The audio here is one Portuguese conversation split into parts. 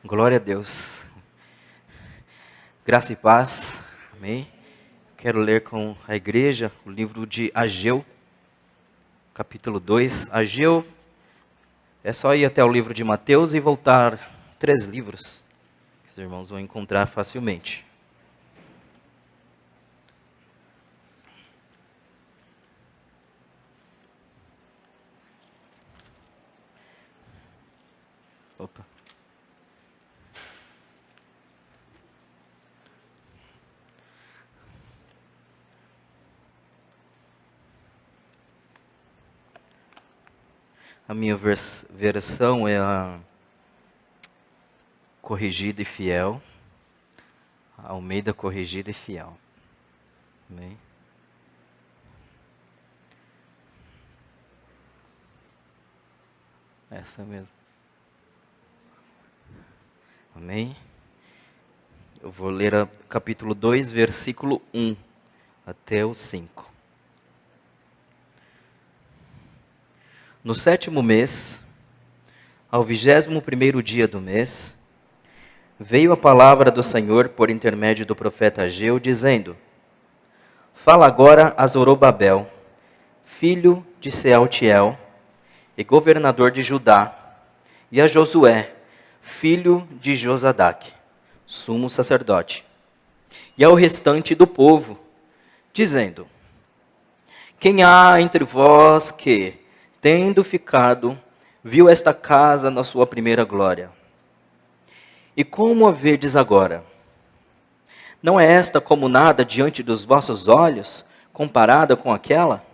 Glória a Deus. Graça e paz. Amém. Quero ler com a igreja o livro de Ageu, capítulo 2. Ageu, é só ir até o livro de Mateus e voltar 3 livros, que os irmãos vão encontrar facilmente. Opa. A minha versão é a Corrigida e Fiel. A Almeida Corrigida e Fiel. Amém. Essa mesmo. Amém. Eu vou ler o capítulo 2, versículo 1 até o 5. No 7º mês, ao 21º dia do mês, veio a palavra do Senhor por intermédio do profeta Ageu, dizendo: Fala agora a Zorobabel, filho de Sealtiel, e governador de Judá, e a Josué, filho de Josadaque, sumo sacerdote, e ao restante do povo, dizendo: Quem há entre vós que, tendo ficado, viu esta casa na sua primeira glória? E como a vedes agora? Não é esta como nada diante dos vossos olhos, comparada com aquela?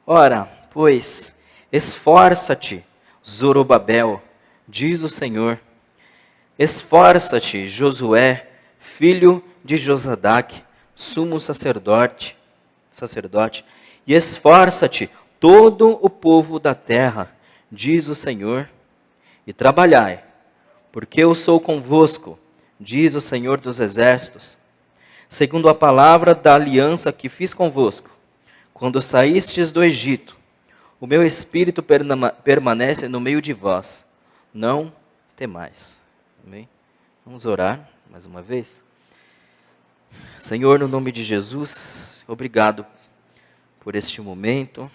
Ora, pois, esforça-te, Zorobabel, diz o Senhor. Esforça-te, Josué, filho de Josadaque, sumo sacerdote, e esforça-te, todo o povo da terra, diz o Senhor, e trabalhai, porque eu sou convosco, diz o Senhor dos exércitos, segundo a palavra da aliança que fiz convosco, quando saístes do Egito. O meu espírito permanece no meio de vós, não temais. Amém? Vamos orar mais uma vez. Senhor, no nome de Jesus, obrigado por este momento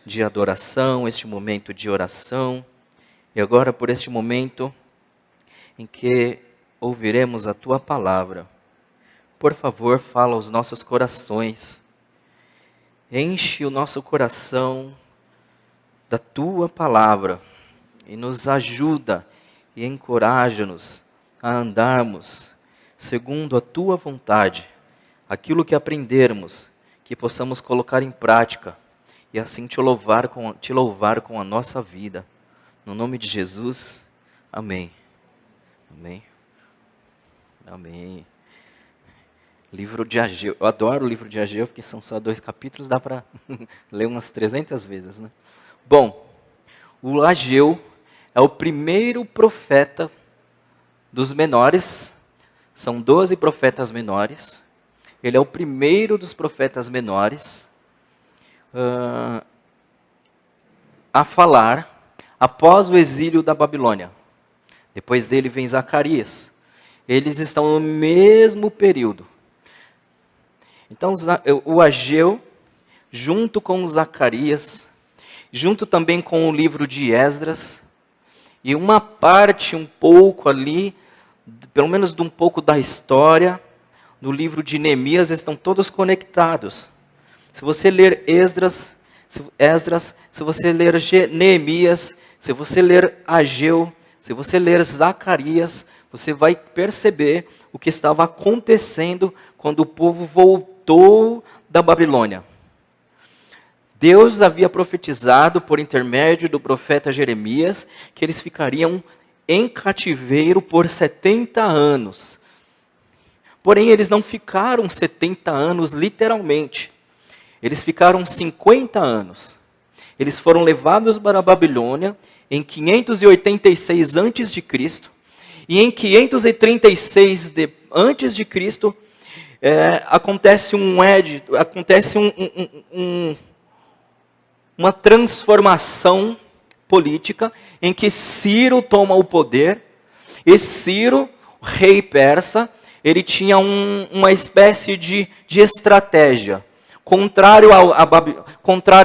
de adoração, este momento de oração, e agora por este momento em que ouviremos a Tua palavra. Por favor, fala aos nossos corações, enche o nosso coração da Tua palavra, e nos ajuda e encoraja-nos a andarmos segundo a Tua vontade, aquilo que aprendermos, que possamos colocar em prática, e assim te louvar com a nossa vida. No nome de Jesus, amém. Amém. Amém. Livro de Ageu. Eu adoro o livro de Ageu, porque são só 2 capítulos, dá para ler umas 300 vezes, né? Bom, o Ageu é o primeiro profeta dos menores. São 12 profetas menores. Ele é o primeiro dos profetas menores a falar após o exílio da Babilônia. Depois dele vem Zacarias. Eles estão no mesmo período. Então o Ageu, junto com Zacarias, junto também com o livro de Esdras, e uma parte um pouco ali, pelo menos de um pouco da história, no livro de Neemias, estão todos conectados. Se você ler Esdras, se você ler Neemias, se você ler Ageu, se você ler Zacarias, você vai perceber o que estava acontecendo quando o povo voltou da Babilônia. Deus havia profetizado por intermédio do profeta Jeremias que eles ficariam em cativeiro por 70 anos. Porém, eles não ficaram 70 anos literalmente. Eles ficaram 50 anos. Eles foram levados para a Babilônia em 586 a.C. e em 536 a.C. acontece uma transformação política em que Ciro toma o poder E Ciro, o rei persa, ele tinha uma espécie de estratégia. Contrário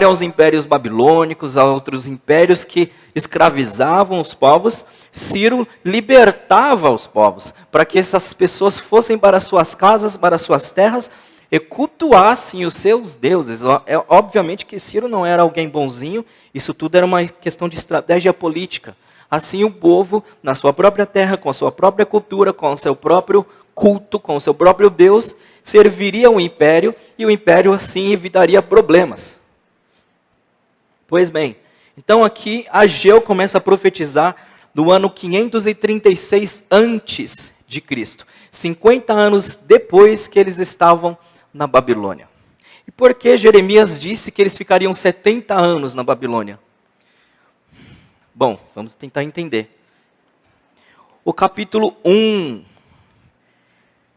aos impérios babilônicos, a outros impérios que escravizavam os povos, Ciro libertava os povos, para que essas pessoas fossem para suas casas, para suas terras, e cultuassem os seus deuses. Obviamente que Ciro não era alguém bonzinho, isso tudo era uma questão de estratégia política. Assim o povo, na sua própria terra, com a sua própria cultura, com o seu próprio culto, com o seu próprio Deus, serviria o império, e o império assim evitaria problemas. Pois bem, então aqui Ageu começa a profetizar no ano 536 antes de Cristo, 50 anos depois que eles estavam na Babilônia. E por que Jeremias disse que eles ficariam 70 anos na Babilônia? Bom, vamos tentar entender. O capítulo 1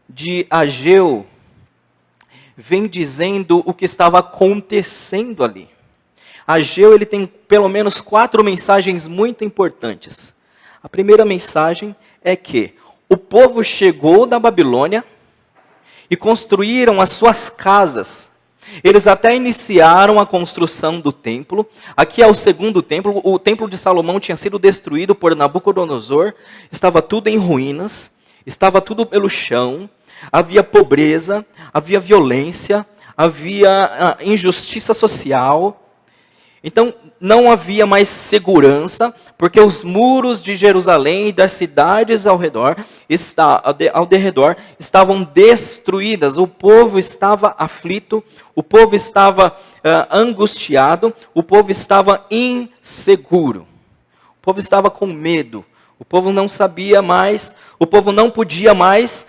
de Ageu vem dizendo o que estava acontecendo ali. Ageu ele tem pelo menos 4 mensagens muito importantes. A primeira mensagem é que o povo chegou da Babilônia e construíram as suas casas. Eles até iniciaram a construção do templo. Aqui é o segundo templo. O templo de Salomão tinha sido destruído por Nabucodonosor. Estava tudo em ruínas. Estava tudo pelo chão. Havia pobreza, havia violência, havia injustiça social. Então, não havia mais segurança, porque os muros de Jerusalém e das cidades ao redor estavam destruídas. O povo estava aflito, o povo estava angustiado, o povo estava inseguro. O povo estava com medo, o povo não sabia mais, o povo não podia mais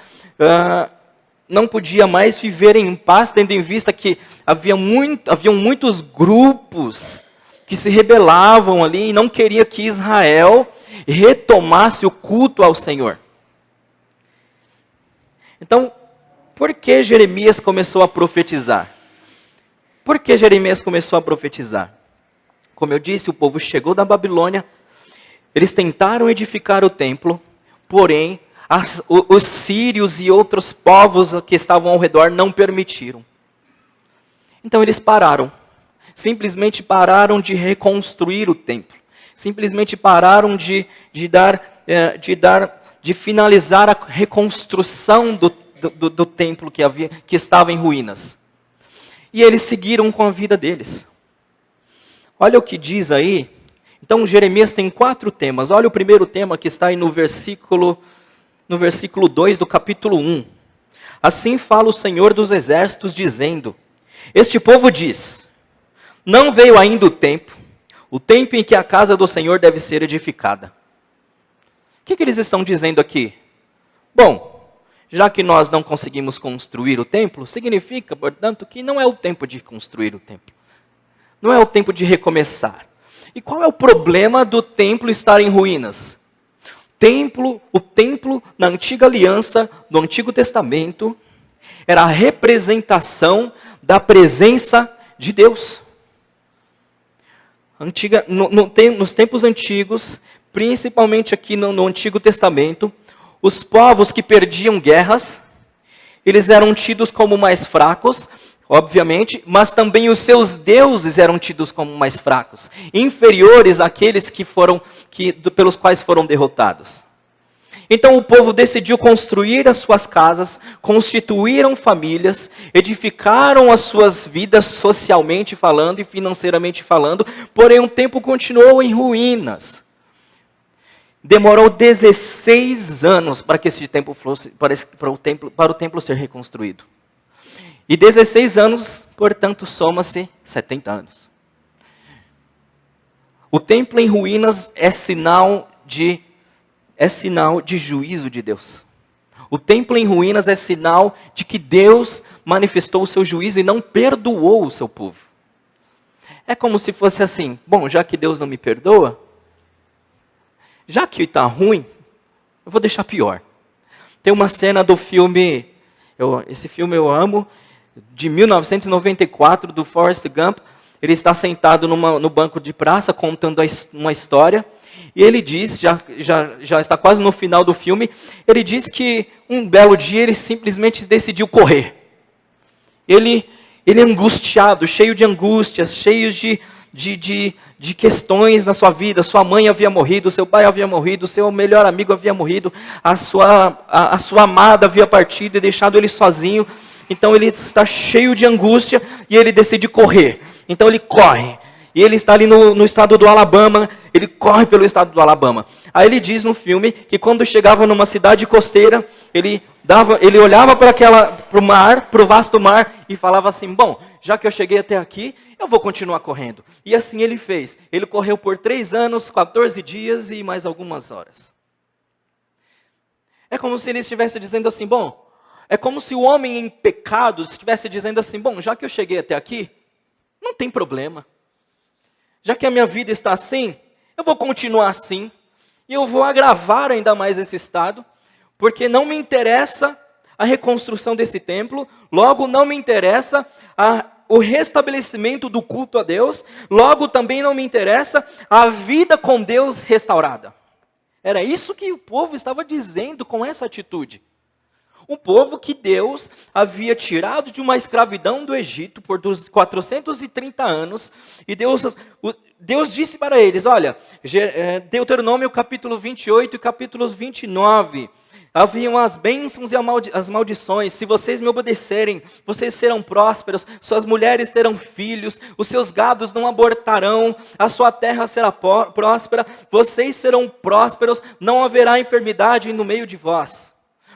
viver em paz, tendo em vista que haviam muitos grupos que se rebelavam ali e não queria que Israel retomasse o culto ao Senhor. Então, por que Jeremias começou a profetizar? Por que Jeremias começou a profetizar? Como eu disse, o povo chegou da Babilônia, eles tentaram edificar o templo, porém, os sírios e outros povos que estavam ao redor não permitiram. Então eles pararam. Simplesmente pararam de reconstruir o templo. Simplesmente pararam de finalizar a reconstrução do templo que estava em ruínas. E eles seguiram com a vida deles. Olha o que diz aí. Então Jeremias tem 4 temas. Olha o primeiro tema que está aí no versículo 2 do capítulo 1. Assim fala o Senhor dos Exércitos, dizendo: este povo diz, não veio ainda o tempo em que a casa do Senhor deve ser edificada. O que eles estão dizendo aqui? Bom, já que nós não conseguimos construir o templo, significa, portanto, que não é o tempo de construir o templo. Não é o tempo de recomeçar. E qual é o problema do templo estar em ruínas? O templo na antiga aliança, no Antigo Testamento, era a representação da presença de Deus. Nos tempos antigos, principalmente aqui no Antigo Testamento, os povos que perdiam guerras, eles eram tidos como mais fracos, obviamente, mas também os seus deuses eram tidos como mais fracos, inferiores àqueles pelos quais foram derrotados. Então o povo decidiu construir as suas casas, constituíram famílias, edificaram as suas vidas socialmente falando e financeiramente falando, porém o templo continuou em ruínas. Demorou 16 anos para que esse templo fosse, para o templo ser reconstruído. E 16 anos, portanto, soma-se 70 anos. O templo em ruínas é sinal de juízo de Deus. O templo em ruínas é sinal de que Deus manifestou o seu juízo e não perdoou o seu povo. É como se fosse assim, bom, já que Deus não me perdoa, já que está ruim, eu vou deixar pior. Tem uma cena do filme, esse filme eu amo, de 1994, do Forrest Gump. Ele está sentado no banco de praça, contando uma história. E ele diz, já está quase no final do filme, ele diz que um belo dia ele simplesmente decidiu correr. Ele angustiado, cheio de angústias, cheio de questões na sua vida. Sua mãe havia morrido, seu pai havia morrido, seu melhor amigo havia morrido, a sua amada havia partido e deixado ele sozinho. Então ele está cheio de angústia e ele decide correr. Então ele corre. E ele está ali no estado do Alabama, ele corre pelo estado do Alabama. Aí ele diz no filme que quando chegava numa cidade costeira, ele olhava para o mar, para o vasto mar, e falava assim: bom, já que eu cheguei até aqui, eu vou continuar correndo. E assim ele fez. Ele correu por 3 anos, 14 dias e mais algumas horas. É como se ele estivesse dizendo assim, bom, é como se o homem em pecado estivesse dizendo assim, bom, já que eu cheguei até aqui, não tem problema. Já que a minha vida está assim, eu vou continuar assim. E eu vou agravar ainda mais esse estado, porque não me interessa a reconstrução desse templo, logo não me interessa o restabelecimento do culto a Deus, logo também não me interessa a vida com Deus restaurada. Era isso que o povo estava dizendo com essa atitude. Um povo que Deus havia tirado de uma escravidão do Egito por 430 anos, e Deus disse para eles, olha, Deuteronômio capítulo 28 e capítulos 29, haviam as bênçãos e as maldições. Se vocês me obedecerem, vocês serão prósperos, suas mulheres terão filhos, os seus gados não abortarão, a sua terra será próspera, vocês serão prósperos, não haverá enfermidade no meio de vós.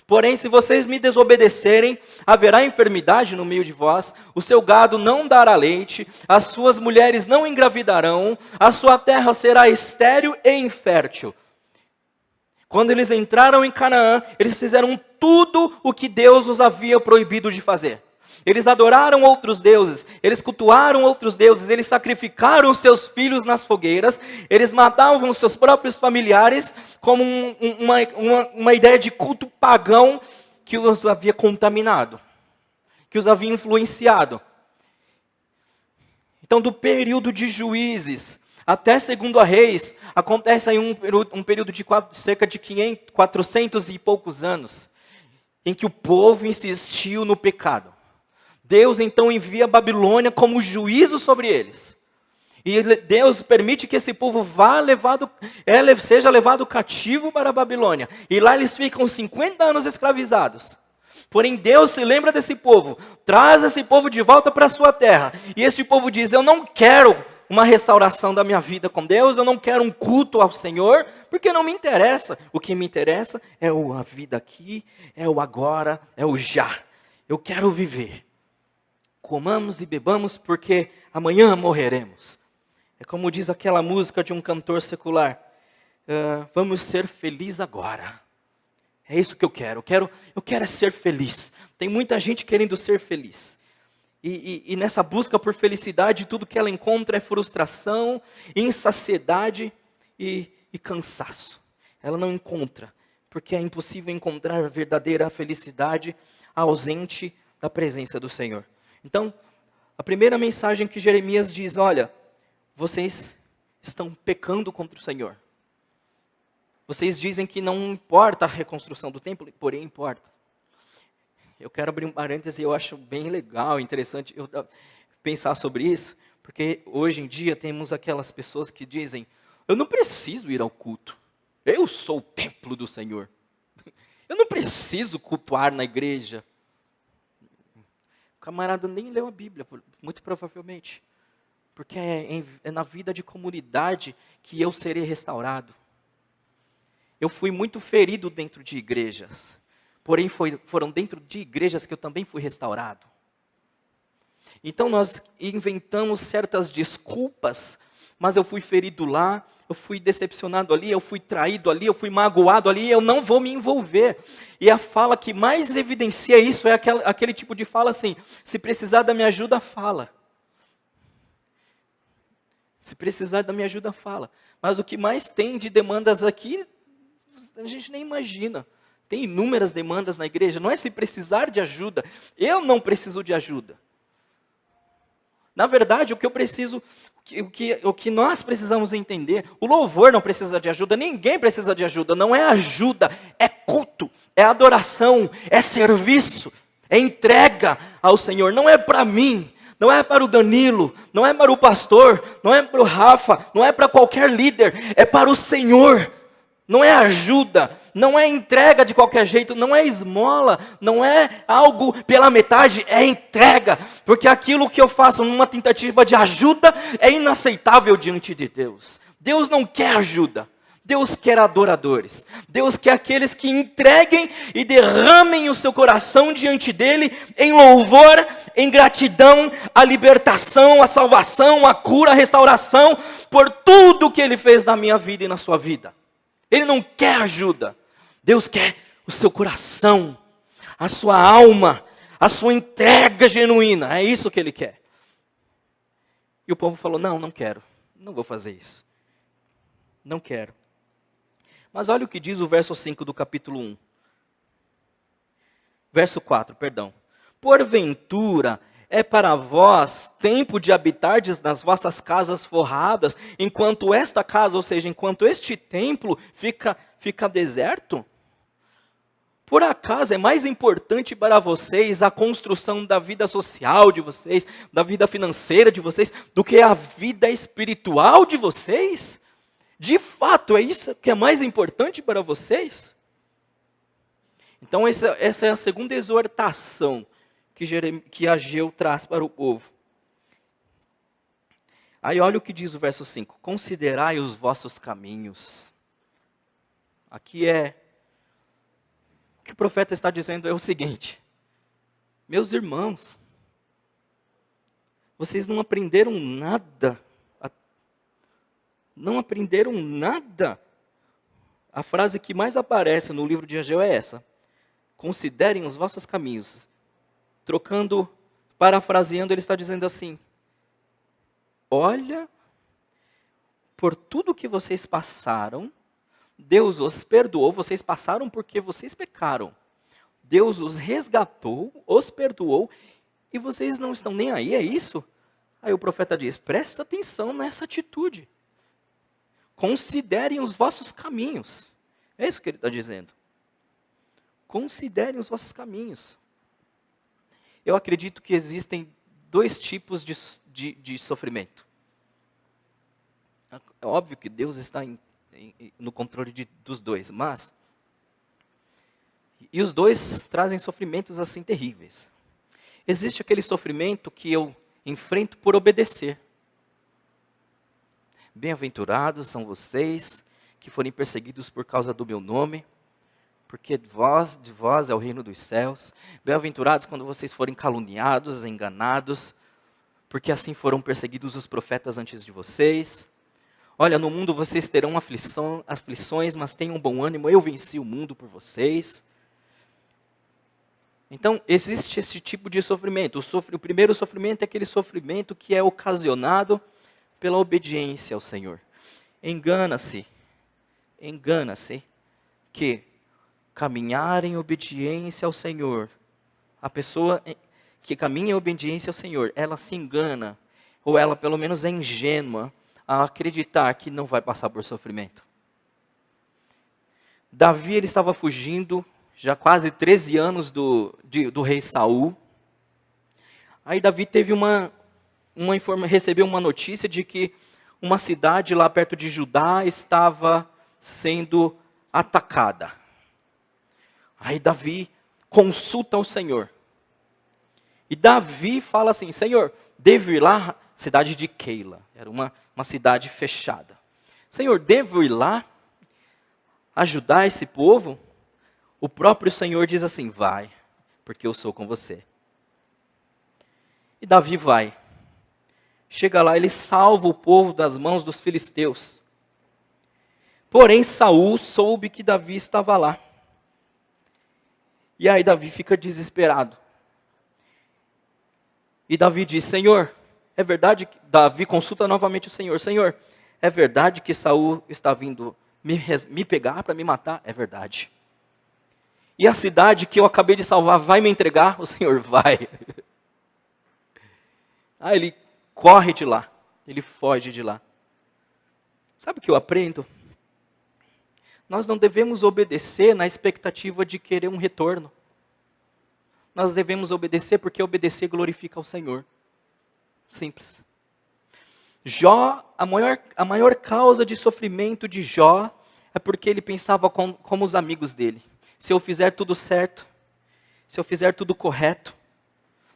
Porém, se vocês me desobedecerem, haverá enfermidade no meio de vós, o seu gado não dará leite, as suas mulheres não engravidarão, a sua terra será estéril e infértil. Quando eles entraram em Canaã, eles fizeram tudo o que Deus os havia proibido de fazer. Eles adoraram outros deuses, eles cultuaram outros deuses, eles sacrificaram os seus filhos nas fogueiras, eles matavam os seus próprios familiares como uma ideia de culto pagão que os havia contaminado, que os havia influenciado. Então, do período de Juízes até 2 Reis, acontece aí um período de cerca de 400 e poucos anos, em que o povo insistiu no pecado. Deus então envia a Babilônia como juízo sobre eles. E Deus permite que esse povo seja levado cativo para a Babilônia. E lá eles ficam 50 anos escravizados. Porém Deus se lembra desse povo, traz esse povo de volta para a sua terra. E esse povo diz, eu não quero uma restauração da minha vida com Deus, eu não quero um culto ao Senhor, porque não me interessa. O que me interessa é a vida aqui, é o agora, é o já. Eu quero viver. Comamos e bebamos, porque amanhã morreremos. É como diz aquela música de um cantor secular. Vamos ser felizes agora. É isso que eu quero. Eu quero é ser feliz. Tem muita gente querendo ser feliz. E nessa busca por felicidade, tudo que ela encontra é frustração, insaciedade e cansaço. Ela não encontra, porque é impossível encontrar a verdadeira felicidade ausente da presença do Senhor. Então, a primeira mensagem que Jeremias diz, olha, vocês estão pecando contra o Senhor. Vocês dizem que não importa a reconstrução do templo, porém importa. Eu quero abrir um parêntese, eu acho bem legal, interessante eu pensar sobre isso, porque hoje em dia temos aquelas pessoas que dizem, eu não preciso ir ao culto, eu sou o templo do Senhor. Eu não preciso cultuar na igreja. O camarada nem leu a Bíblia, muito provavelmente. Porque é na vida de comunidade que eu serei restaurado. Eu fui muito ferido dentro de igrejas. Porém, foram dentro de igrejas que eu também fui restaurado. Então, nós inventamos certas desculpas, mas eu fui ferido lá, eu fui decepcionado ali, eu fui traído ali, eu fui magoado ali, eu não vou me envolver. E a fala que mais evidencia isso é aquele tipo de fala assim, se precisar da minha ajuda, fala. Se precisar da minha ajuda, fala. Mas o que mais tem de demandas aqui, a gente nem imagina. Tem inúmeras demandas na igreja, não é se precisar de ajuda, eu não preciso de ajuda. Na verdade, o o que nós precisamos entender, o louvor não precisa de ajuda, ninguém precisa de ajuda, não é ajuda, é culto, é adoração, é serviço, é entrega ao Senhor, não é para mim, não é para o Danilo, não é para o pastor, não é para o Rafa, não é para qualquer líder, é para o Senhor. Não é ajuda, não é entrega de qualquer jeito, não é esmola, não é algo pela metade, é entrega. Porque aquilo que eu faço numa tentativa de ajuda é inaceitável diante de Deus. Deus não quer ajuda, Deus quer adoradores. Deus quer aqueles que entreguem e derramem o seu coração diante dEle em louvor, em gratidão, a libertação, a salvação, a cura, a restauração, por tudo que Ele fez na minha vida e na sua vida. Ele não quer ajuda. Deus quer o seu coração, a sua alma, a sua entrega genuína. É isso que Ele quer. E o povo falou, não quero. Não vou fazer isso. Não quero. Mas olha o que diz o verso 5 do capítulo 1. Verso 4, perdão. Porventura é para vós tempo de habitardes nas vossas casas forradas, enquanto esta casa, ou seja, enquanto este templo fica deserto? Por acaso é mais importante para vocês a construção da vida social de vocês, da vida financeira de vocês, do que a vida espiritual de vocês? De fato, é isso que é mais importante para vocês? Então essa é a segunda exortação que Ageu traz para o povo. Aí olha o que diz o verso 5. Considerai os vossos caminhos. Aqui o que o profeta está dizendo é o seguinte. Meus irmãos, vocês não aprenderam nada. Não aprenderam nada. A frase que mais aparece no livro de Ageu é essa. Considerem os vossos caminhos. Parafraseando, ele está dizendo assim: olha, por tudo que vocês passaram, Deus os perdoou, vocês passaram porque vocês pecaram. Deus os resgatou, os perdoou, e vocês não estão nem aí, é isso? Aí o profeta diz, presta atenção nessa atitude. Considerem os vossos caminhos. É isso que ele está dizendo. Considerem os vossos caminhos. Eu acredito que existem dois tipos de sofrimento. É óbvio que Deus está no controle dos dois, mas... E os dois trazem sofrimentos assim terríveis. Existe aquele sofrimento que eu enfrento por obedecer. Bem-aventurados são vocês que forem perseguidos por causa do meu nome, porque de vós é o reino dos céus. Bem-aventurados quando vocês forem caluniados, enganados, porque assim foram perseguidos os profetas antes de vocês. Olha, no mundo vocês terão aflições, mas tenham bom ânimo, eu venci o mundo por vocês. Então, existe esse tipo de sofrimento. O primeiro sofrimento é aquele sofrimento que é ocasionado pela obediência ao Senhor. Engana-se que caminhar em obediência ao Senhor, a pessoa que caminha em obediência ao Senhor, ela se engana, ou ela pelo menos é ingênua a acreditar que não vai passar por sofrimento. Davi, ele estava fugindo, já quase 13 anos do rei Saul. Aí Davi teve recebeu uma notícia de que uma cidade lá perto de Judá estava sendo atacada. Aí Davi consulta o Senhor. E Davi fala assim, Senhor, devo ir lá, cidade de Keila, era uma cidade fechada. Senhor, devo ir lá ajudar esse povo? O próprio Senhor diz assim, vai, porque eu sou com você. E Davi vai. Chega lá, ele salva o povo das mãos dos filisteus. Porém, Saul soube que Davi estava lá. E aí Davi fica desesperado. E Davi diz, Senhor, é verdade que... Davi consulta novamente o Senhor. Senhor, é verdade que Saul está vindo me pegar para me matar? É verdade. E a cidade que eu acabei de salvar vai me entregar? O Senhor vai. Aí ele corre de lá. ele foge de lá. Sabe o que eu aprendo? Nós não devemos obedecer na expectativa de querer um retorno. Nós devemos obedecer porque obedecer glorifica ao Senhor. Simples. Jó, a maior causa de sofrimento de Jó é porque ele pensava como os amigos dele. Se eu fizer tudo certo, se eu fizer tudo correto,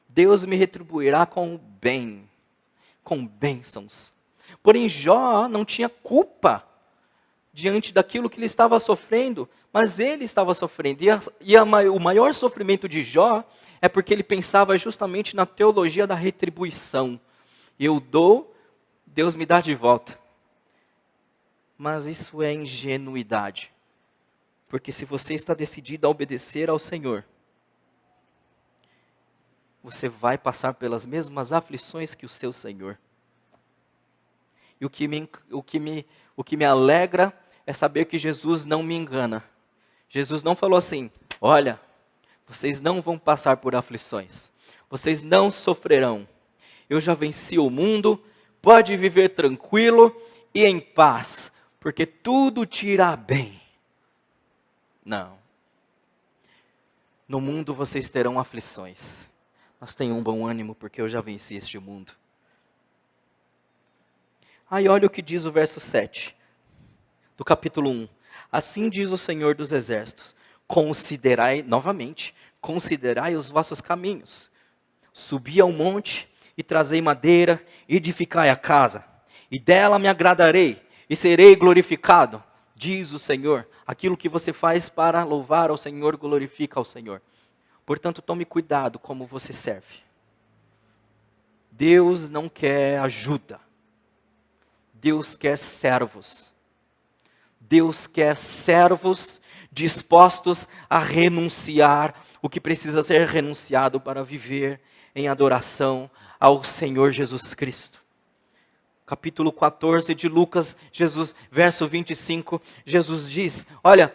Deus me retribuirá com o bem, com bênçãos. Porém, Jó não tinha culpa diante daquilo que ele estava sofrendo, mas ele estava sofrendo. O maior sofrimento de Jó é porque ele pensava justamente na teologia da retribuição. Eu dou, Deus me dá de volta. Mas isso é ingenuidade. Porque se você está decidido a obedecer ao Senhor, você vai passar pelas mesmas aflições que o seu Senhor. E o que me alegra é saber que Jesus não me engana. Jesus não falou assim, olha, vocês não vão passar por aflições. Vocês não sofrerão. Eu já venci o mundo, pode viver tranquilo e em paz, porque tudo te irá bem. Não. No mundo vocês terão aflições. Mas tenham um bom ânimo, porque eu já venci este mundo. Aí olha o que diz o verso 7, do capítulo 1. Assim diz o Senhor dos Exércitos, considerai os vossos caminhos. Subi ao monte e trazei madeira, edificai a casa, e dela me agradarei, e serei glorificado, diz o Senhor. Aquilo que você faz para louvar ao Senhor, glorifica ao Senhor. Portanto, tome cuidado como você serve. Deus não quer ajuda. Deus quer servos. Deus quer servos dispostos a renunciar o que precisa ser renunciado para viver em adoração ao Senhor Jesus Cristo. Capítulo 14 de Lucas, verso 25, Jesus diz, olha,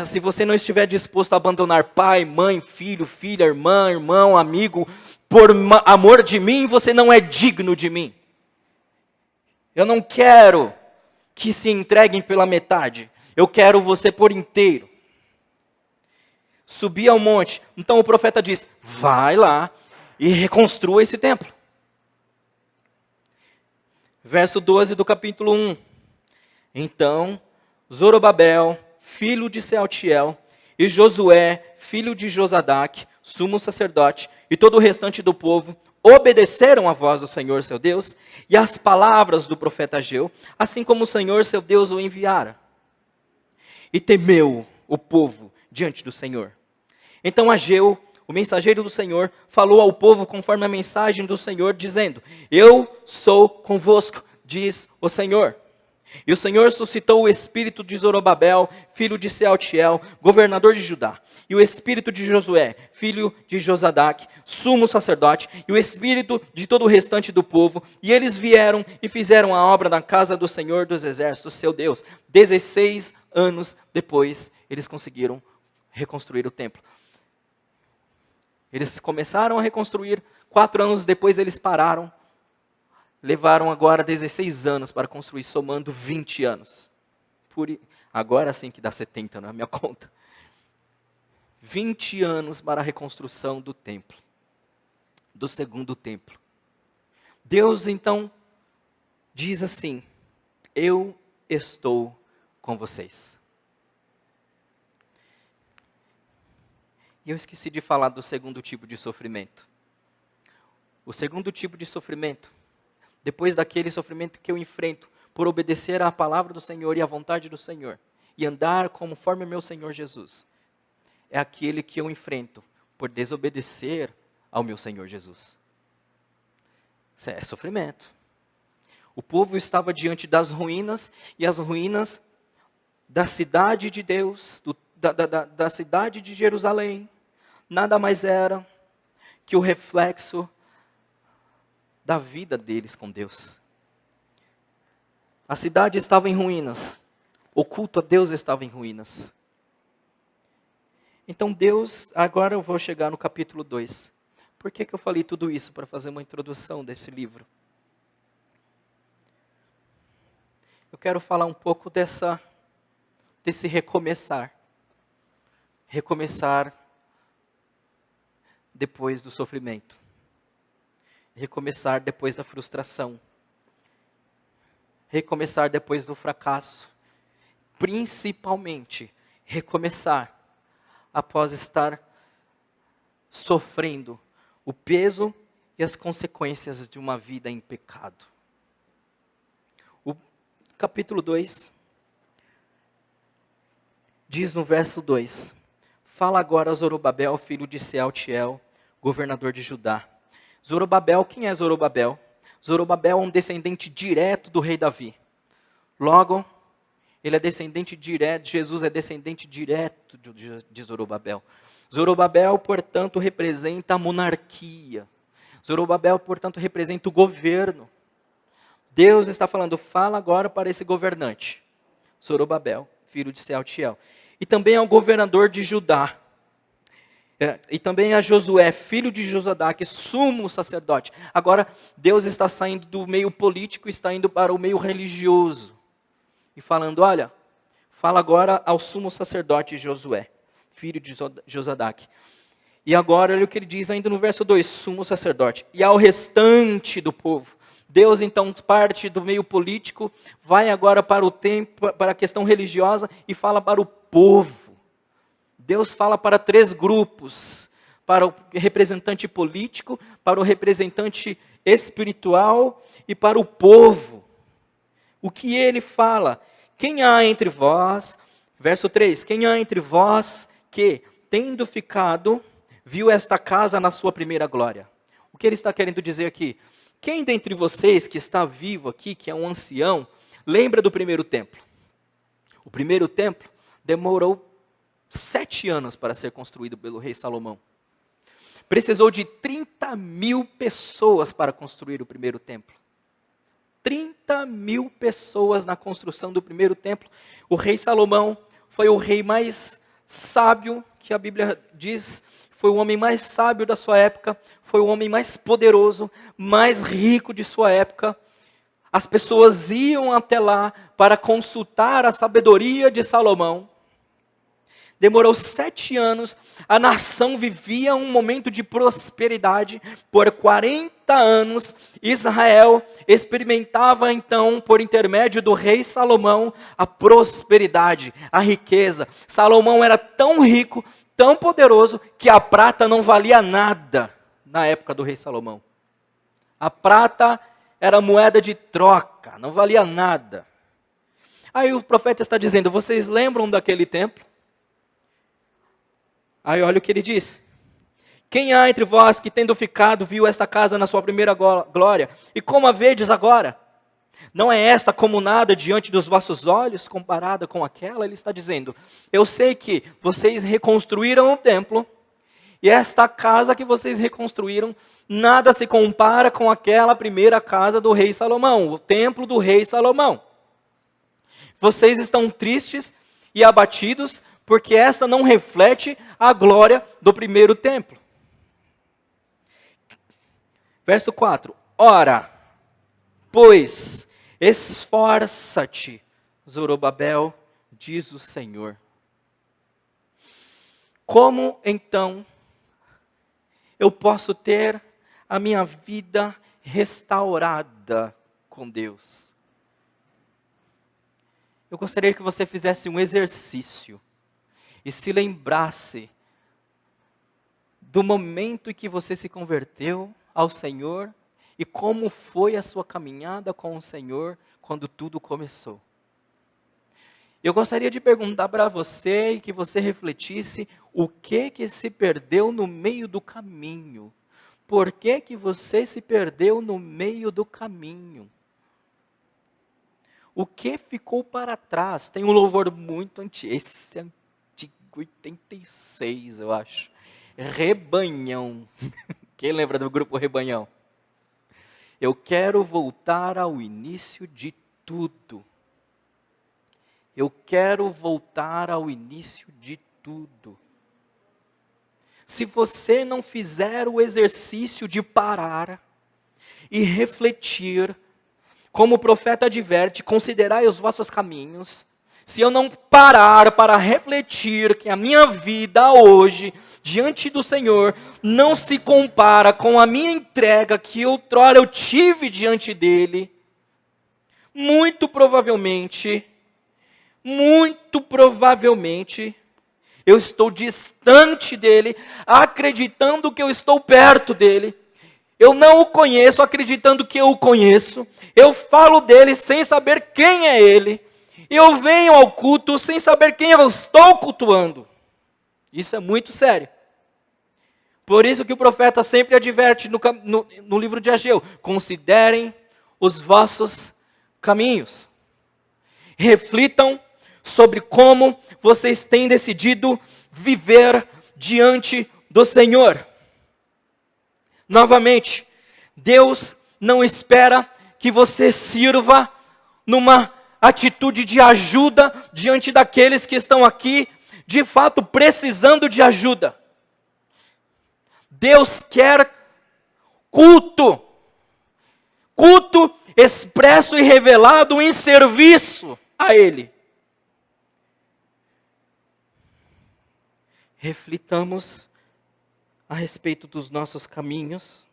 se você não estiver disposto a abandonar pai, mãe, filho, filha, irmã, irmão, amigo, por amor de mim, você não é digno de mim. Eu não quero que se entreguem pela metade. Eu quero você por inteiro. Subi ao monte. Então o profeta diz, vai lá e reconstrua esse templo. Verso 12 do capítulo 1. Então, Zorobabel, filho de Sealtiel, e Josué, filho de Josadaque, sumo sacerdote, e todo o restante do povo, obedeceram a voz do Senhor seu Deus, e as palavras do profeta Ageu, assim como o Senhor seu Deus o enviara. E temeu o povo diante do Senhor. Então Ageu, o mensageiro do Senhor, falou ao povo conforme a mensagem do Senhor, dizendo, eu sou convosco, diz o Senhor. E o Senhor suscitou o espírito de Zorobabel, filho de Sealtiel, governador de Judá, e o espírito de Josué, filho de Josadaque, sumo sacerdote, e o espírito de todo o restante do povo, e eles vieram e fizeram a obra na casa do Senhor dos Exércitos, seu Deus. 16 anos depois, eles conseguiram reconstruir o templo. Eles começaram a reconstruir, 4 anos depois eles pararam. Levaram agora 16 anos para construir, somando 20 anos. Agora sim que dá 70 na minha conta. 20 anos para a reconstrução do templo. Do segundo templo. Deus então diz assim, eu estou com vocês. E eu esqueci de falar do segundo tipo de sofrimento. O segundo tipo de sofrimento, depois daquele sofrimento que eu enfrento por obedecer à palavra do Senhor e à vontade do Senhor, e andar conforme o meu Senhor Jesus, é aquele que eu enfrento por desobedecer ao meu Senhor Jesus. Isso é sofrimento. O povo estava diante das ruínas, e as ruínas da cidade de Deus, da cidade de Jerusalém, nada mais era que o reflexo da vida deles com Deus. A cidade estava em ruínas. O culto a Deus estava em ruínas. Então Deus, agora eu vou chegar no capítulo 2. Por que eu falei tudo isso? Para fazer uma introdução desse livro. eu quero falar um pouco desse recomeçar. Recomeçar depois do sofrimento. Recomeçar depois da frustração. Recomeçar depois do fracasso. Principalmente, recomeçar após estar sofrendo o peso e as consequências de uma vida em pecado. O capítulo 2 diz no verso 2: Fala agora a Zorobabel, filho de Sealtiel, governador de Judá. Zorobabel, quem é Zorobabel? Zorobabel é um descendente direto do rei Davi. Logo, ele é descendente direto, Jesus é descendente direto de Zorobabel. Zorobabel, portanto, representa a monarquia. Zorobabel, portanto, representa o governo. Deus está falando, fala agora para esse governante. Zorobabel, filho de Sealtiel. E também ao governador de Judá. E também a Josué, filho de Josadaque, sumo sacerdote. Agora, Deus está saindo do meio político e está indo para o meio religioso. E falando, olha, fala agora ao sumo sacerdote Josué, filho de Josadaque. E agora, olha o que ele diz ainda no verso 2, sumo sacerdote. E ao restante do povo. Deus então parte do meio político, vai agora para o tempo, para a questão religiosa e fala para o povo. Deus fala para 3 grupos, para o representante político, para o representante espiritual e para o povo. O que ele fala? Quem há entre vós, verso 3, quem há entre vós que, tendo ficado, viu esta casa na sua primeira glória? O que ele está querendo dizer aqui? Quem dentre vocês que está vivo aqui, que é um ancião, lembra do primeiro templo? O primeiro templo demorou 7 anos para ser construído pelo rei Salomão. Precisou de 30.000 pessoas para construir o primeiro templo. 30.000 pessoas na construção do primeiro templo. O rei Salomão foi o rei mais sábio, que a Bíblia diz, foi o homem mais sábio da sua época, foi o homem mais poderoso, mais rico de sua época. As pessoas iam até lá para consultar a sabedoria de Salomão. Demorou 7 anos, a nação vivia um momento de prosperidade. Por 40 anos, Israel experimentava então, por intermédio do rei Salomão, a prosperidade, a riqueza. Salomão era tão rico, tão poderoso, que a prata não valia nada na época do rei Salomão. A prata era moeda de troca, não valia nada. Aí o profeta está dizendo, vocês lembram daquele templo? Aí olha o que ele diz. Quem há entre vós que tendo ficado viu esta casa na sua primeira glória? E como a vedes agora? Não é esta como nada diante dos vossos olhos, comparada com aquela? Ele está dizendo, eu sei que vocês reconstruíram o templo, e esta casa que vocês reconstruíram, nada se compara com aquela primeira casa do rei Salomão, o templo do rei Salomão. Vocês estão tristes e abatidos, porque esta não reflete a glória do primeiro templo. Verso 4. Ora, pois, esforça-te, Zorobabel, diz o Senhor. Como então eu posso ter a minha vida restaurada com Deus? Eu gostaria que você fizesse um exercício e se lembrasse do momento em que você se converteu ao Senhor e como foi a sua caminhada com o Senhor quando tudo começou. Eu gostaria de perguntar para você e que você refletisse o que se perdeu no meio do caminho. Por que você se perdeu no meio do caminho? O que ficou para trás? Tem um louvor muito antigo, esse é antigo, 86, eu acho. Rebanhão. Quem lembra do grupo Rebanhão? Eu quero voltar ao início de tudo. Eu quero voltar ao início de tudo. Se você não fizer o exercício de parar e refletir, como o profeta adverte, considerai os vossos caminhos. Se eu não parar para refletir que a minha vida hoje, diante do Senhor, não se compara com a minha entrega que outrora eu tive diante dele, muito provavelmente, eu estou distante dele, acreditando que eu estou perto dele. Eu não o conheço, acreditando que eu o conheço. Eu falo dele sem saber quem é ele. Eu venho ao culto sem saber quem eu estou cultuando. Isso é muito sério. Por isso que o profeta sempre adverte no livro de Ageu: considerem os vossos caminhos. Reflitam sobre como vocês têm decidido viver diante do Senhor. Novamente, Deus não espera que você sirva numa atitude de ajuda diante daqueles que estão aqui, de fato, precisando de ajuda. Deus quer culto expresso e revelado em serviço a Ele. Reflitamos a respeito dos nossos caminhos.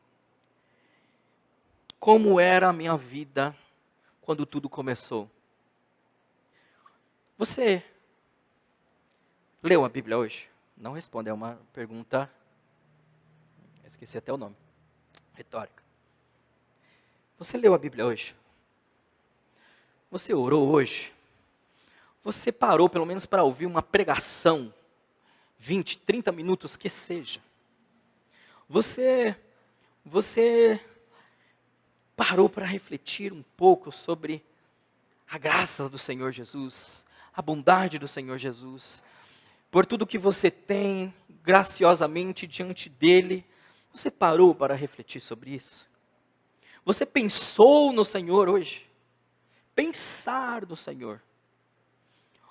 Como era a minha vida quando tudo começou? Você leu a Bíblia hoje? Não responde, é uma pergunta, esqueci até o nome, retórica. Você leu a Bíblia hoje? Você orou hoje? Você parou pelo menos para ouvir uma pregação, 20, 30 minutos, que seja? Você parou para refletir um pouco sobre a graça do Senhor Jesus, a bondade do Senhor Jesus, por tudo que você tem graciosamente diante dele? Você parou para refletir sobre isso? Você pensou no Senhor hoje? Pensar no Senhor.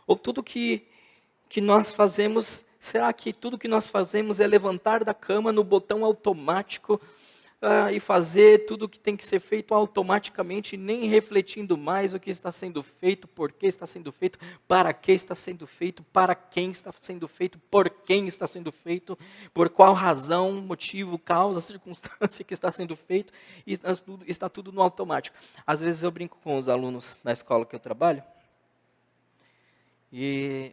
Ou tudo que nós fazemos, será que tudo que nós fazemos é levantar da cama no botão automático e fazer tudo o que tem que ser feito automaticamente, nem refletindo mais o que está sendo feito, por que está sendo feito, para que está sendo feito, para quem está sendo feito, por quem está sendo feito, por qual razão, motivo, causa, circunstância que está sendo feito, e está tudo no automático. Às vezes eu brinco com os alunos na escola que eu trabalho, e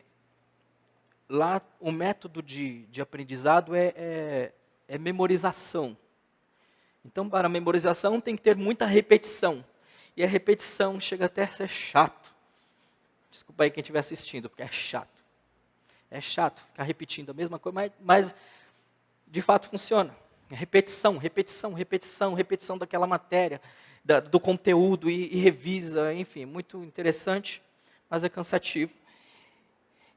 lá o método de aprendizado é memorização. Então, para a memorização tem que ter muita repetição. E a repetição chega até a ser chato. Desculpa aí quem estiver assistindo, porque é chato. É chato ficar repetindo a mesma coisa, mas de fato funciona. Repetição daquela matéria, do conteúdo, e revisa, enfim, muito interessante, mas é cansativo.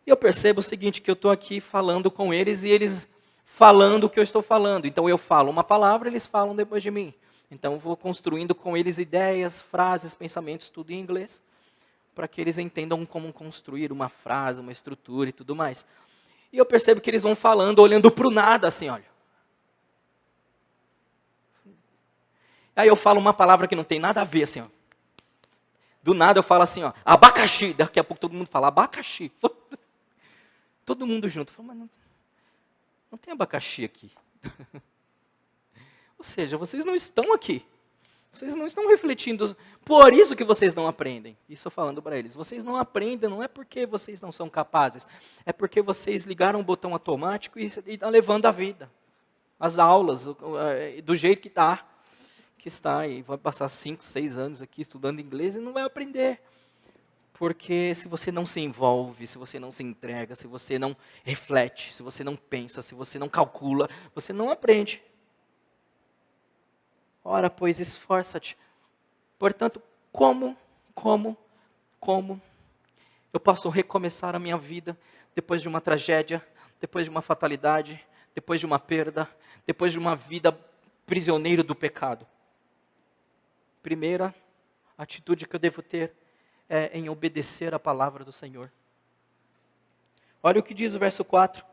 E eu percebo o seguinte, que eu estou aqui falando com eles, e eles falando o que eu estou falando. Então eu falo uma palavra, eles falam depois de mim. Então eu vou construindo com eles ideias, frases, pensamentos, tudo em inglês, para que eles entendam como construir uma frase, uma estrutura e tudo mais. E eu percebo que eles vão falando, olhando para o nada, assim, olha. Aí eu falo uma palavra que não tem nada a ver, assim, ó. Do nada eu falo assim, ó, abacaxi. Daqui a pouco todo mundo fala abacaxi. Todo mundo junto. Eu falo, mas não tem abacaxi aqui. Ou seja, vocês não estão aqui. Vocês não estão refletindo. Por isso que vocês não aprendem. Isso eu falando para eles. Vocês não aprendem, não é porque vocês não são capazes. É porque vocês ligaram o botão automático e estão levando a vida. As aulas, do jeito que está. E vai passar 5, 6 anos aqui estudando inglês e não vai aprender. Porque se você não se envolve, se você não se entrega, se você não reflete, se você não pensa, se você não calcula, você não aprende. Ora, pois, esforça-te. Portanto, como eu posso recomeçar a minha vida depois de uma tragédia, depois de uma fatalidade, depois de uma perda, depois de uma vida prisioneiro do pecado? Primeira atitude que eu devo ter é em obedecer a palavra do Senhor. Olha o que diz o verso 4.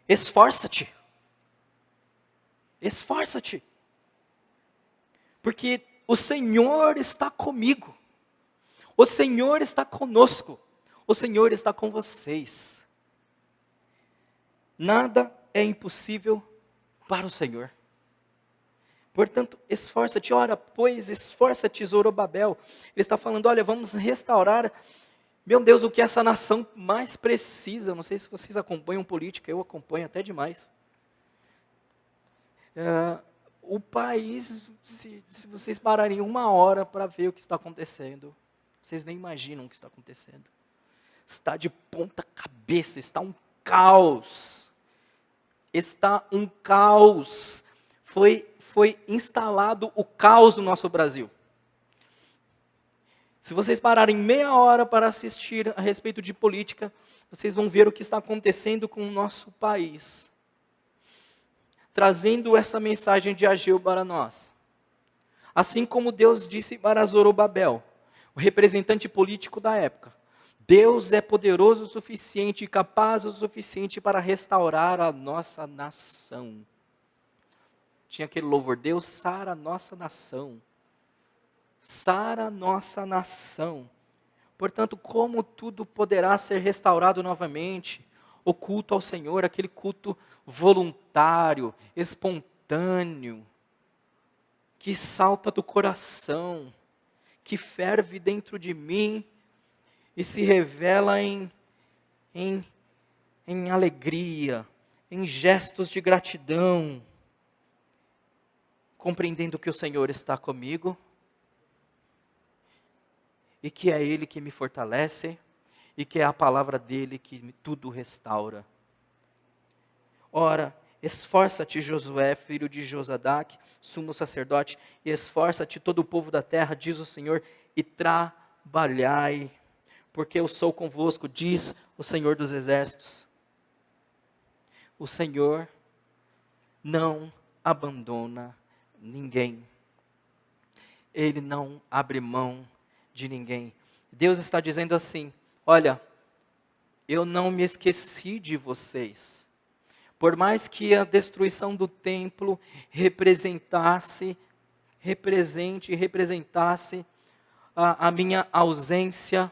Esforça-te. Esforça-te. Porque o Senhor está comigo. O Senhor está conosco. O Senhor está com vocês. Nada é impossível para o Senhor. Portanto, esforça-te, ora, pois, esforça-te, Zorobabel. Ele está falando, olha, vamos restaurar, meu Deus, o que essa nação mais precisa. Não sei se vocês acompanham política, eu acompanho até demais. O país, se vocês pararem 1 hora para ver o que está acontecendo, vocês nem imaginam o que está acontecendo. Está de ponta cabeça, está um caos. Está um caos. Foi instalado o caos no nosso Brasil. Se vocês pararem meia hora para assistir a respeito de política, vocês vão ver o que está acontecendo com o nosso país. Trazendo essa mensagem de Ageu para nós. Assim como Deus disse para Zorobabel, o representante político da época. Deus é poderoso o suficiente e capaz o suficiente para restaurar a nossa nação. Tinha aquele louvor, Deus sara a nossa nação. Sara a nossa nação. Portanto, como tudo poderá ser restaurado novamente? O culto ao Senhor, aquele culto voluntário, espontâneo, que salta do coração, que ferve dentro de mim e se revela em alegria, em gestos de gratidão, compreendendo que o Senhor está comigo, e que é Ele que me fortalece, e que é a palavra dEle que tudo restaura. Ora, esforça-te, Josué, filho de Josadaque, sumo sacerdote, e esforça-te todo o povo da terra, diz o Senhor, e trabalhai, porque eu sou convosco, diz o Senhor dos exércitos. O Senhor não abandona ninguém. Ele não abre mão de ninguém. Deus está dizendo assim, olha, eu não me esqueci de vocês. Por mais que a destruição do templo representasse a minha ausência,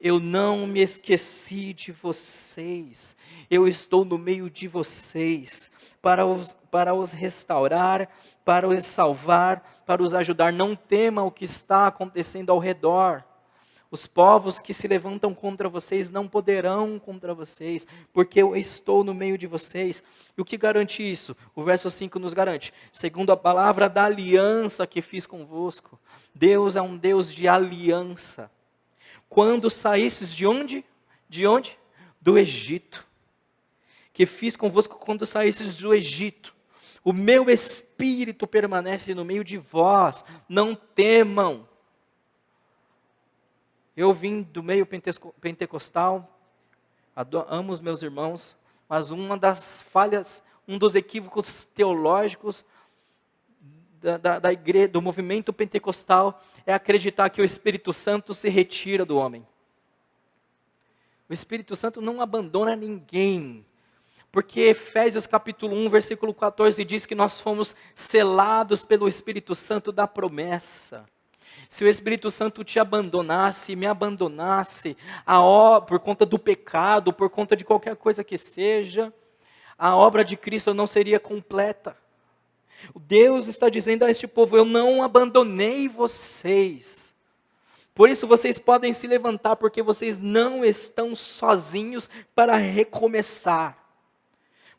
eu não me esqueci de vocês. Eu estou no meio de vocês para os restaurar, para os salvar, para os ajudar. Não tema o que está acontecendo ao redor. Os povos que se levantam contra vocês não poderão contra vocês, porque eu estou no meio de vocês. E o que garante isso? O verso 5 nos garante. Segundo a palavra da aliança que fiz convosco. Deus é um Deus de aliança. Quando saísses de onde? De onde? Do Egito. Que fiz convosco quando saísseis do Egito. O meu espírito permanece no meio de vós. Não temam. Eu vim do meio pentecostal. Amo os meus irmãos. Mas uma das falhas, um dos equívocos teológicos da igreja, do movimento pentecostal, é acreditar que o Espírito Santo se retira do homem. O Espírito Santo não abandona ninguém, porque Efésios capítulo 1, versículo 14 diz que nós fomos selados pelo Espírito Santo da promessa. Se o Espírito Santo te abandonasse, me abandonasse, por conta do pecado, por conta de qualquer coisa que seja, a obra de Cristo não seria completa. Deus está dizendo a este povo, eu não abandonei vocês. Por isso vocês podem se levantar, porque vocês não estão sozinhos para recomeçar.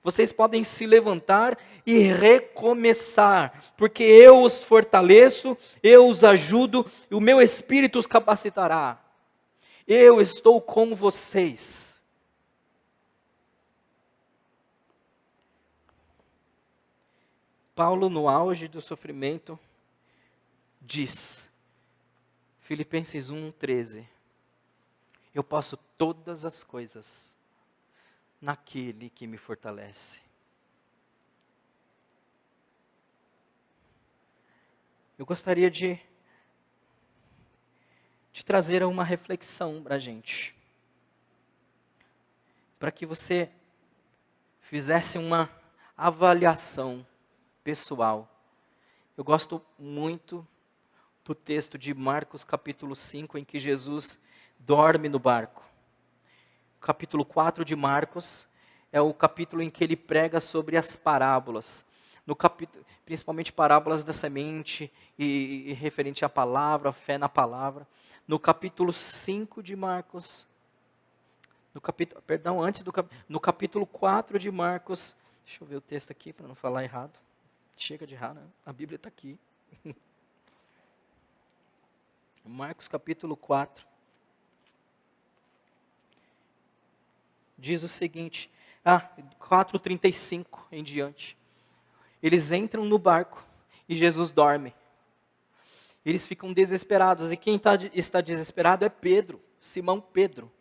Vocês podem se levantar e recomeçar, porque eu os fortaleço, eu os ajudo, e o meu Espírito os capacitará. Eu estou com vocês. Paulo, no auge do sofrimento, diz, Filipenses 1:13, eu posso todas as coisas naquele que me fortalece. Eu gostaria de trazer uma reflexão para a gente, para que você fizesse uma avaliação pessoal. Eu gosto muito para o texto de Marcos capítulo 5, em que Jesus dorme no barco. O capítulo 4 de Marcos é o capítulo em que ele prega sobre as parábolas. No capítulo, principalmente parábolas da semente e referente à palavra, a fé na palavra. No capítulo 5 de Marcos, no capítulo 4 de Marcos, deixa eu ver o texto aqui para não falar errado. Chega de errar, né? A Bíblia está aqui. Marcos capítulo 4. Diz o seguinte, 4:35 em diante. Eles entram no barco e Jesus dorme. Eles ficam desesperados. E quem está desesperado é Pedro, Simão Pedro.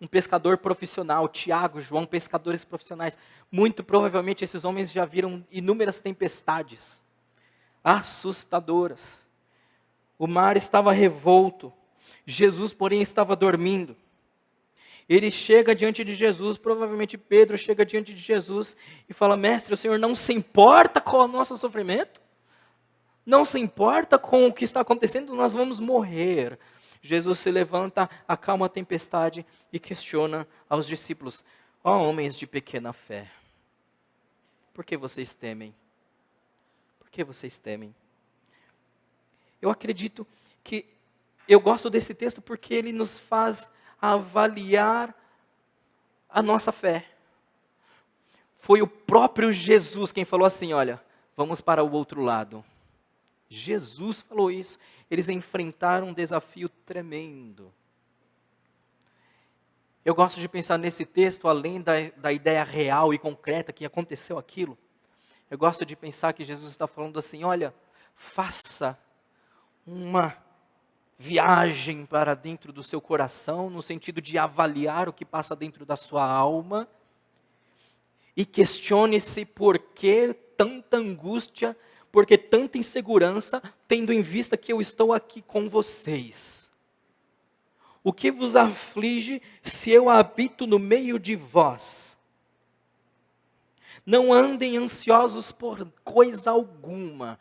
Um pescador profissional, Tiago, João, pescadores profissionais. Muito provavelmente esses homens já viram inúmeras tempestades assustadoras. O mar estava revolto. Jesus, porém, estava dormindo. Ele chega diante de Jesus, provavelmente Pedro chega diante de Jesus e fala: mestre, o Senhor não se importa com o nosso sofrimento? Não se importa com o que está acontecendo? Nós vamos morrer. Jesus se levanta, acalma a tempestade e questiona aos discípulos: ó homens de pequena fé, por que vocês temem? Por que vocês temem? Eu acredito que, eu gosto desse texto porque ele nos faz avaliar a nossa fé. Foi o próprio Jesus quem falou assim: olha, vamos para o outro lado. Jesus falou isso. Eles enfrentaram um desafio tremendo. Eu gosto de pensar nesse texto, além da ideia real e concreta que aconteceu aquilo. Eu gosto de pensar que Jesus está falando assim: olha, faça uma viagem para dentro do seu coração, no sentido de avaliar o que passa dentro da sua alma, e questione-se por que tanta angústia, por que tanta insegurança, tendo em vista que eu estou aqui com vocês. O que vos aflige se eu habito no meio de vós? Não andem ansiosos por coisa alguma.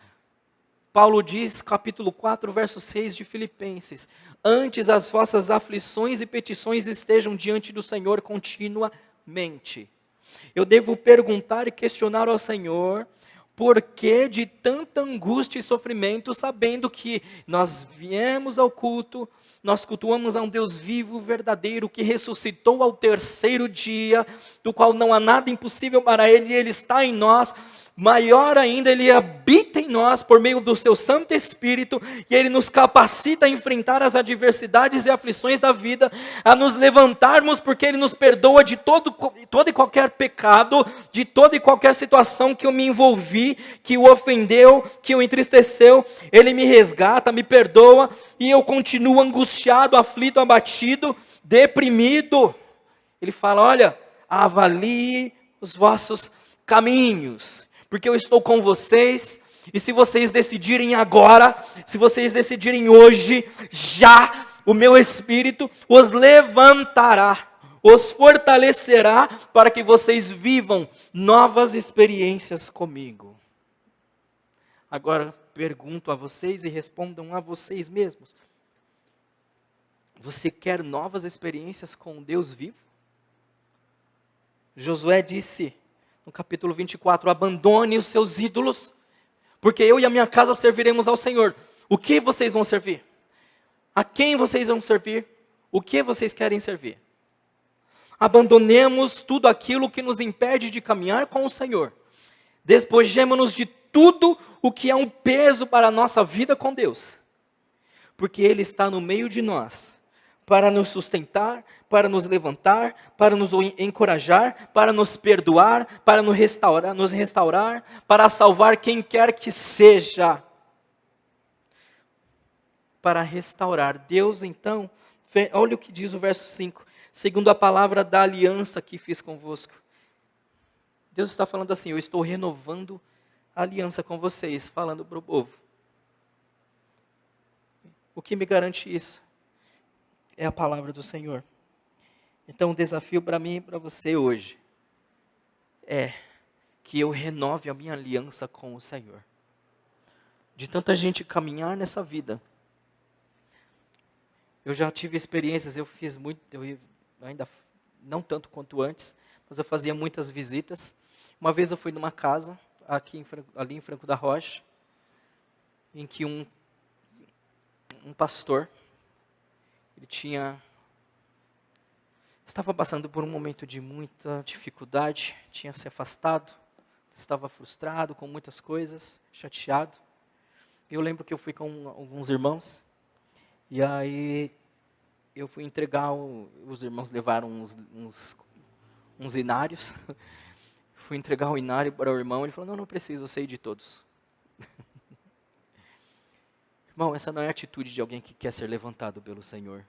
Paulo diz, capítulo 4, verso 6 de Filipenses: antes as vossas aflições e petições estejam diante do Senhor continuamente. Eu devo perguntar e questionar ao Senhor, por que de tanta angústia e sofrimento, sabendo que nós viemos ao culto, nós cultuamos a um Deus vivo, verdadeiro, que ressuscitou ao terceiro dia, do qual não há nada impossível para Ele, e Ele está em nós. Maior ainda, Ele habita em nós por meio do seu Santo Espírito, e Ele nos capacita a enfrentar as adversidades e aflições da vida, a nos levantarmos, porque Ele nos perdoa de todo e qualquer pecado, de toda e qualquer situação que eu me envolvi, que o ofendeu, que o entristeceu. Ele me resgata, me perdoa, e eu continuo angustiado, aflito, abatido, deprimido. Ele fala: olha, avalie os vossos caminhos, porque eu estou com vocês, e se vocês decidirem agora, se vocês decidirem hoje, já o meu Espírito os levantará, os fortalecerá, para que vocês vivam novas experiências comigo. Agora pergunto a vocês e respondam a vocês mesmos: você quer novas experiências com Deus vivo? Josué disse no capítulo 24, abandone os seus ídolos, porque eu e a minha casa serviremos ao Senhor. O que vocês vão servir? A quem vocês vão servir? O que vocês querem servir? Abandonemos tudo aquilo que nos impede de caminhar com o Senhor. Despojemo-nos de tudo o que é um peso para a nossa vida com Deus, porque Ele está no meio de nós, para nos sustentar, para nos levantar, para nos encorajar, para nos perdoar, para nos restaurar, para salvar quem quer que seja. Para restaurar. Deus, então, olha o que diz o verso 5, segundo a palavra da aliança que fiz convosco. Deus está falando assim: eu estou renovando a aliança com vocês, falando para o povo. O que me garante isso? É a palavra do Senhor. Então o desafio para mim e para você hoje é que eu renove a minha aliança com o Senhor. de tanta gente caminhar nessa vida. Eu já tive experiências, eu fiz muito, ainda não tanto quanto antes, mas eu fazia muitas visitas. Uma vez eu fui numa casa, ali em Franco da Rocha, em que um pastor, ele estava passando por um momento de muita dificuldade, tinha se afastado, estava frustrado com muitas coisas, chateado. Eu lembro que eu fui com alguns irmãos, e aí eu fui entregar, os irmãos levaram uns inários, fui entregar o inário para o irmão, ele falou, não preciso, eu sei de todos. Irmão, essa não é a atitude de alguém que quer ser levantado pelo Senhor.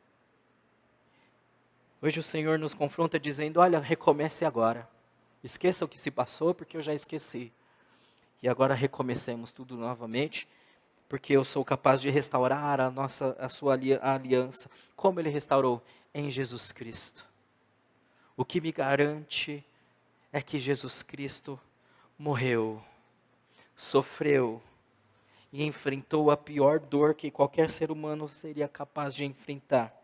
Hoje o Senhor nos confronta dizendo, olha, recomece agora. Esqueça o que se passou, porque eu já esqueci. E agora recomecemos tudo novamente, porque eu sou capaz de restaurar a sua aliança. Como Ele restaurou? Em Jesus Cristo. O que me garante é que Jesus Cristo morreu, sofreu e enfrentou a pior dor que qualquer ser humano seria capaz de enfrentar,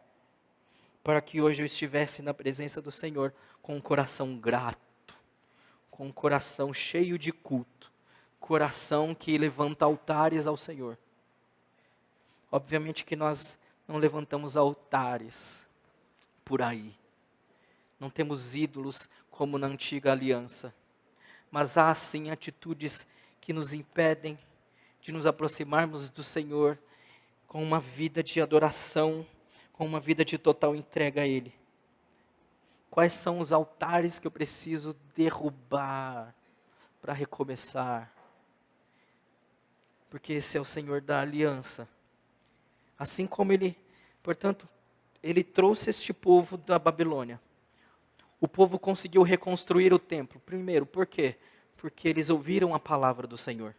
para que hoje eu estivesse na presença do Senhor com um coração grato, com um coração cheio de culto, coração que levanta altares ao Senhor. Obviamente que nós não levantamos altares por aí, não temos ídolos como na antiga aliança, mas há sim atitudes que nos impedem de nos aproximarmos do Senhor com uma vida de adoração, com uma vida de total entrega a Ele. Quais são os altares que eu preciso derrubar para recomeçar? Porque esse é o Senhor da aliança. Assim como portanto, Ele trouxe este povo da Babilônia. O povo conseguiu reconstruir o templo. Primeiro, por quê? Porque eles ouviram a palavra do Senhor.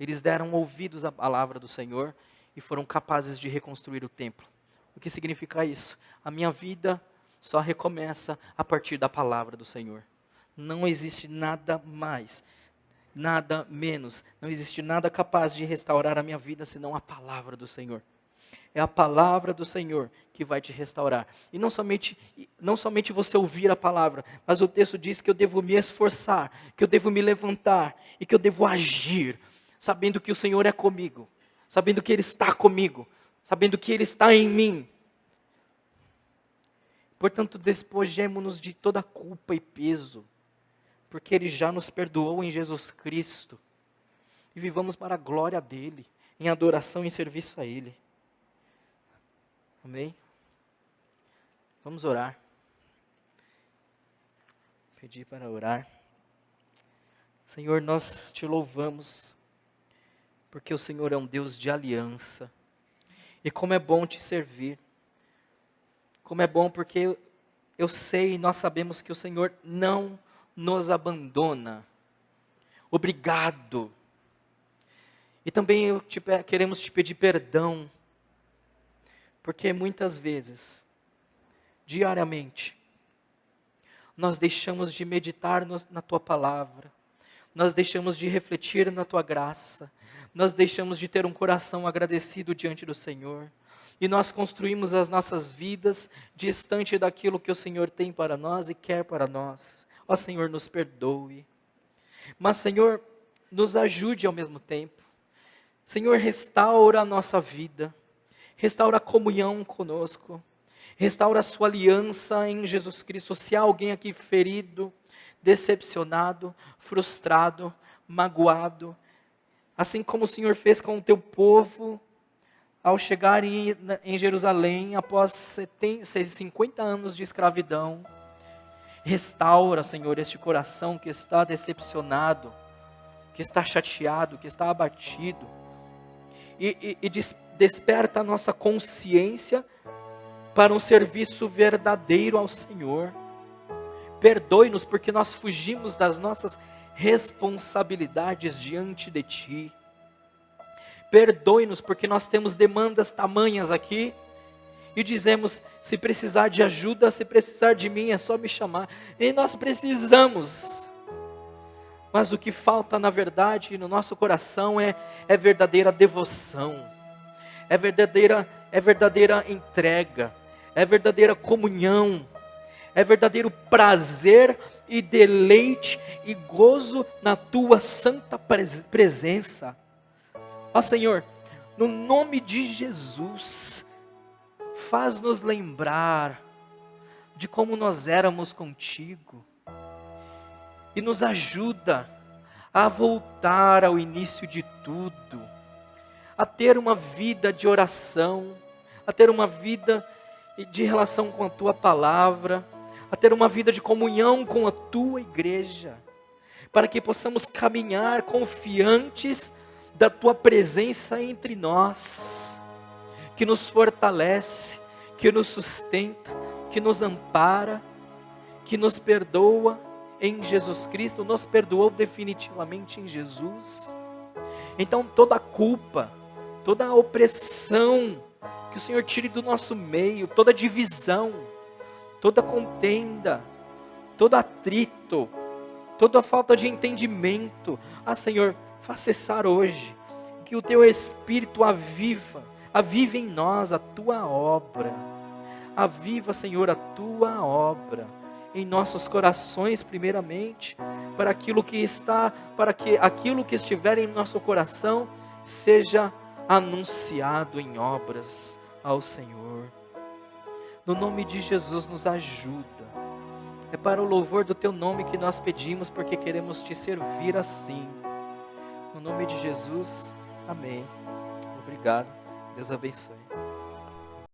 Eles deram ouvidos à palavra do Senhor e foram capazes de reconstruir o templo. O que significa isso? A minha vida só recomeça a partir da palavra do Senhor. Não existe nada mais, nada menos, não existe nada capaz de restaurar a minha vida senão a palavra do Senhor. É a palavra do Senhor que vai te restaurar. E não somente você ouvir a palavra, mas o texto diz que eu devo me esforçar, que eu devo me levantar e que eu devo agir, sabendo que o Senhor é comigo, sabendo que Ele está comigo, sabendo que Ele está em mim. Portanto, despojemo-nos de toda culpa e peso, porque Ele já nos perdoou em Jesus Cristo. E vivamos para a glória dEle, em adoração e serviço a Ele. Amém? Vamos orar. Pedir para orar. Senhor, nós te louvamos, porque o Senhor é um Deus de aliança. E como é bom te servir. Como é bom porque eu sei e nós sabemos que o Senhor não nos abandona. Obrigado. E também queremos te pedir perdão, porque muitas vezes, diariamente, nós deixamos de meditar na Tua palavra, nós deixamos de refletir na Tua graça, nós deixamos de ter um coração agradecido diante do Senhor, e nós construímos as nossas vidas distante daquilo que o Senhor tem para nós e quer para nós. Ó Senhor, nos perdoe, mas Senhor, nos ajude ao mesmo tempo. Senhor, restaura a nossa vida, restaura a comunhão conosco, restaura a sua aliança em Jesus Cristo. Se há alguém aqui ferido, decepcionado, frustrado, magoado, assim como o Senhor fez com o teu povo, ao chegar em Jerusalém, após 50 anos de escravidão, restaura, Senhor, este coração que está decepcionado, que está chateado, que está abatido, e desperta a nossa consciência para um serviço verdadeiro ao Senhor. Perdoe-nos porque nós fugimos das nossas responsabilidades diante de Ti. Perdoe-nos porque nós temos demandas tamanhas aqui e dizemos, se precisar de ajuda, se precisar de mim, é só me chamar. E nós precisamos Mas o que falta, na verdade, no nosso coração é verdadeira devoção, é verdadeira entrega, é verdadeira comunhão, é verdadeiro prazer e deleite e gozo na tua santa presença. Ó Senhor, no nome de Jesus, faz-nos lembrar de como nós éramos contigo e nos ajuda a voltar ao início de tudo, a ter uma vida de oração, a ter uma vida de relação com a tua palavra, a ter uma vida de comunhão com a tua igreja, para que possamos caminhar confiantes da tua presença entre nós, que nos fortalece, que nos sustenta, que nos ampara, que nos perdoa em Jesus Cristo, nos perdoou definitivamente em Jesus. Então toda a culpa, toda a opressão, que o Senhor tire do nosso meio, toda divisão, toda contenda, todo atrito, toda falta de entendimento, Senhor, faz cessar hoje, que o teu Espírito avive em nós a tua obra, aviva, Senhor, a tua obra, em nossos corações primeiramente, para que aquilo que estiver em nosso coração, seja anunciado em obras ao Senhor. No nome de Jesus, nos ajuda. É para o louvor do teu nome que nós pedimos, porque queremos te servir assim. No nome de Jesus, amém. Obrigado. Deus abençoe.